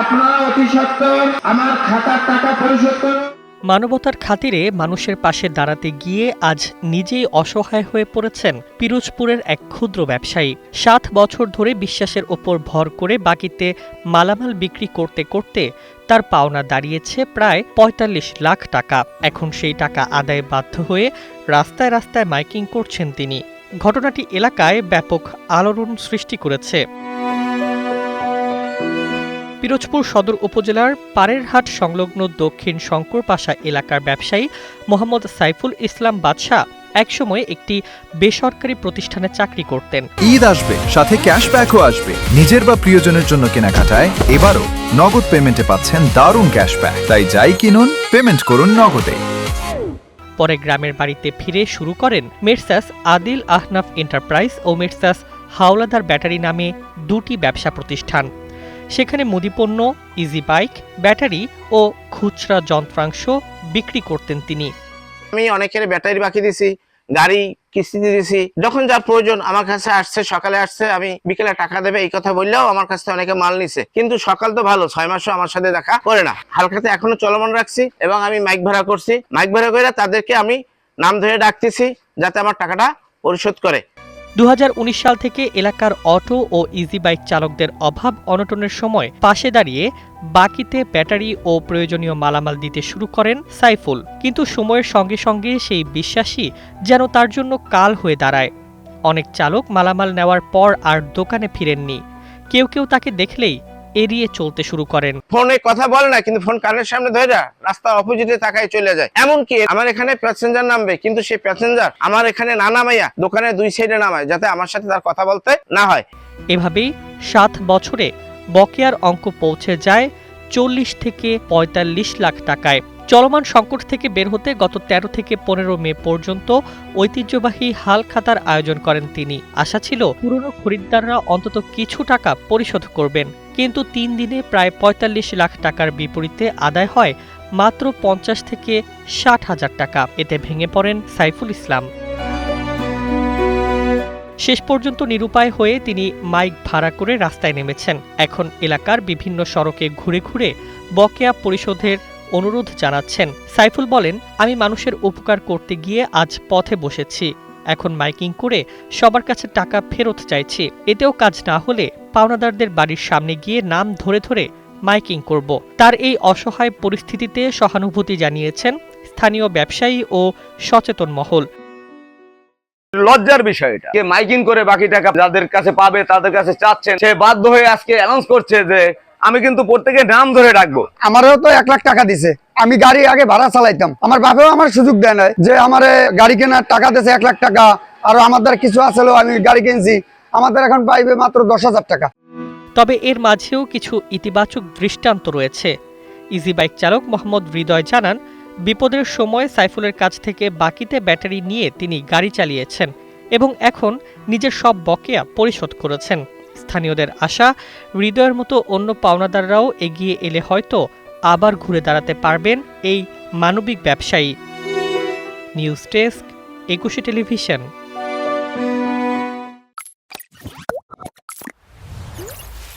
আপনারা অতি সত্বর আমার খাতার টাকা পরিশোধ করুন। মানবতার খাতিরে মানুষের পাশে দাঁড়াতে গিয়ে আজ নিজেই অসহায় হয়ে পড়েছেন পিরোজপুরের এক ক্ষুদ্র ব্যবসায়ী। ৭ বছর ধরে বিশ্বাসের ওপর ভর করে বাকিতে মালামাল বিক্রি করতে করতে তার পাওনা দাঁড়িয়েছে প্রায় ৪৫ লাখ টাকা। এখন সেই টাকা আদায়ে বাধ্য হয়ে রাস্তায় রাস্তায় মাইকিং করছেন তিনি। ঘটনাটি এলাকায় ব্যাপক আলোড়ন সৃষ্টি করেছে। পিরোজপুর সদর উপজেলার পাড়েরহাট সংলগ্ন দক্ষিণ শঙ্করপাশা এলাকার ব্যবসায়ী মোহাম্মদ সাইফুল ইসলাম বাদশা একসময় একটি বেসরকারি প্রতিষ্ঠানে চাকরি করতেন। ঈদ আসবে, সাথে ক্যাশব্যাকও আসবে। নিজের বা প্রিয়জনের জন্য কেনাকাটায় এবারও নগদ পেমেন্টে পাচ্ছেন দারুণ ক্যাশব্যাক। তাই যাই কিনুন, পেমেন্ট করুন নগদে। পরে গ্রামের বাড়িতে ফিরে শুরু করেন মের্সাস আদিল আহনাফ এন্টারপ্রাইজ ও মের্সাস হাওলাদার ব্যাটারি নামে দুটি ব্যবসা প্রতিষ্ঠান। সেখানে মুদিপণ্য, ইজি বাইক, ব্যাটারি ও খুচরা যন্ত্রাংশ বিক্রি করতেন তিনি। আমি অনেকের ব্যাটারি বাকি দিছি, গাড়ি কিস্তিতে দিছি। যখন যার প্রয়োজন আমার কাছে আসছে, সকালে আসছে, আমি বিকেলে টাকা দেবে এই কথা বললেও আমার কাছে অনেকে মাল নিছে। কিন্তু সকাল তো ভালো, 6 মাসও আমার সাথে দেখা করে না। হালখাতে এখনো চলমান রাখছি এবং আমি মাইক ভাড়া করছি। মাইক ভাড়া করে তাদেরকে আমি নাম ধরে ডাকতেছি যাতে আমার টাকাটা পরিশোধ করে। ২০১৯ সাল থেকে এলাকার অটো ও ইজি বাইক চালকদের অভাব অনটনের সময় পাশে দাঁড়িয়ে বাকিতে ব্যাটারি ও প্রয়োজনীয় মালামাল দিতে শুরু করেন সাইফুল। কিন্তু সময়ের সঙ্গে সঙ্গে সেই বিশ্বাসই যেন তার জন্য কাল হয়ে দাঁড়ায়। অনেক চালক মালামাল নেওয়ার পর আর দোকানে ফিরেননি। কেউ কেউ তাকে দেখলেই এড়িয়ে চলতে শুরু করেন। ফোনে কথা বলে না, কিন্তু ফোন কানের সামনে ধরে রাস্তার অপোজিটে তাকায় চলে যায়। এমনকি আমার এখানে প্যাসেঞ্জার নামবে, কিন্তু সেই প্যাসেঞ্জার আমার এখানে না নামাইয়া দোকানের 2 সাইডে নামায়, যাতে আমার সাথে তার কথা বলতে না হয়। এভাবেই 7 বছরে বকেয়ার অঙ্ক পৌঁছে যায় 40 থেকে 45 লাখ টাকায়। চলমান সংকট থেকে বের হতে গত 13 থেকে 15 মে পর্যন্ত ঐতিহ্যবাহী হালখাতার আয়োজন করেন তিনি। আশা ছিল পুরনো খরিদ্দাররা অন্তত কিছু টাকা পরিশোধ করবেন, কিন্তু 3 দিনে প্রায় 45 লাখ টাকার বিপরীতে আদায় হয় মাত্র 50 থেকে 60 হাজার টাকা। এতে ভেঙে পড়েন সাইফুল ইসলাম। শেষ পর্যন্ত নিরুপায় হয়ে তিনি মাইক ভাড়া করে রাস্তায় নেমেছেন। এখন এলাকার বিভিন্ন সড়কে ঘুরে ঘুরে বকেয়া পরিশোধের অনুরোধ জানাচ্ছেন। সাইফুল বলেন, আমি মানুষের উপকার করতে গিয়ে আজ পথে বসেছি। এখন মাইকিং করে সবার কাছে টাকা ফেরত চাইছি। এতেও কাজ না হলে পাওনাদারদের বাড়ির সামনে গিয়ে নাম ধরে ধরে মাইকিং করব। তার এই অসহায় পরিস্থিতিতে সহানুভূতি জানিয়েছেন স্থানীয় ব্যবসায়ী ও সচেতন মহল। লজ্জার বিষয় এটা, কে মাইকিং করে বাকি টাকা যাদের কাছে পাবে তাদের কাছে চাচ্ছেন, সে বাধ্য হয়ে আজকে অ্যানাউন্স করছে যে আমি কিন্তু প্রত্যেকের নাম ধরে ডাকবো। আমারও তো 1 লাখ টাকা দিছে। আমি গাড়ি আগে ভাড়া চালাইতাম, আমার বাপেও আমার সুযোগ দেয় না যে আমারে গাড়ি কেনার টাকা দিয়েছে 1 লাখ টাকা। আর আমাদের কিছু আছে, আমি গাড়ি কিনছি, আমাদের এখন পাইবে মাত্র 10,000 টাকা। তবে এর মাঝেও কিছু ইতিবাচক দৃষ্টান্ত রয়েছে। ইজি বাইক চালক মোহাম্মদ হৃদয় জানান, বিপদের সময় সাইফুলের কাছ থেকে বাকিতে ব্যাটারি নিয়ে তিনি গাড়ি চালিয়েছেন এবং এখন নিজের সব বকেয়া পরিশোধ করেছেন। স্থানীয়দের আশা, হৃদয়ের মতো অন্য পাওনাদাররাও এগিয়ে এলে হয়তো আবার ঘুরে দাঁড়াতে পারবেন এই মানবিক ব্যবসায়ী। News desk, 21 television.